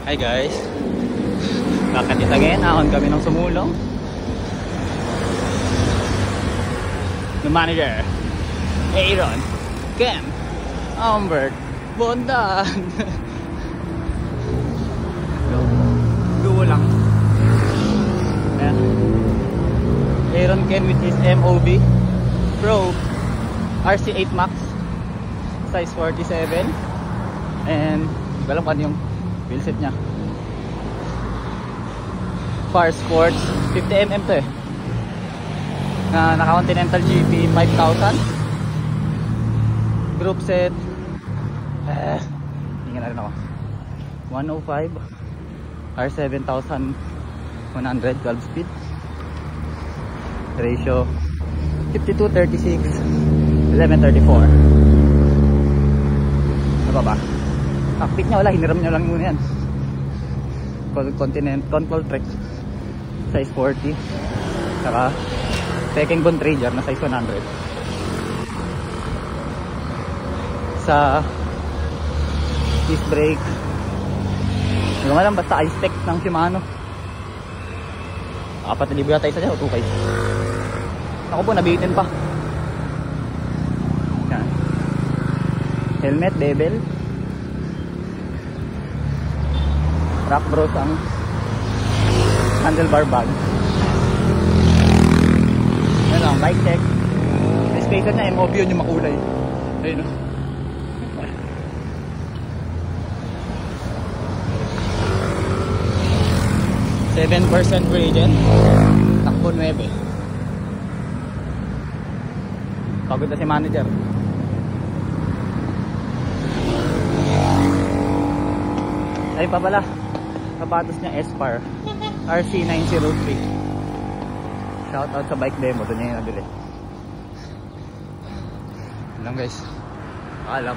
Hi guys, kakatitagin, ahon kami ng sumulong. The manager, Aaron, Ken, Humbert, Bondan. Duo lang. Ayan. Aaron Ken with his MOV Pro RC8 Max size 47, and walang pa yung wheelset niya. Far Sports 50mm to eh, na naka Continental GP 5000 group set. Tingnan na rin ako, 105 R7100 12 speed, ratio 52:36 11:34. Ano ba? Cockpit niya wala, hiniram niya lang muna yan. Control Trek size 40, saka Peking Bontrager na size 100. Sa disc brake, hindi ko alam, basta I-Spec ng Shimano. 4,000 yata isa dyan o 2K. Ako po, nabitin pa. Yan. Helmet, bevel. Rock bros ang handlebar bag. Yan lang, bike check. May spacer na MOV yun yung makulay. Ayun o. 7% gradient. Takbo 9. Pagod na si manager. Ay pa pala, sapatos niya Espar RC903. Shout out sa bike demo, doon niya yung nabili. Yun lang guys, paalam.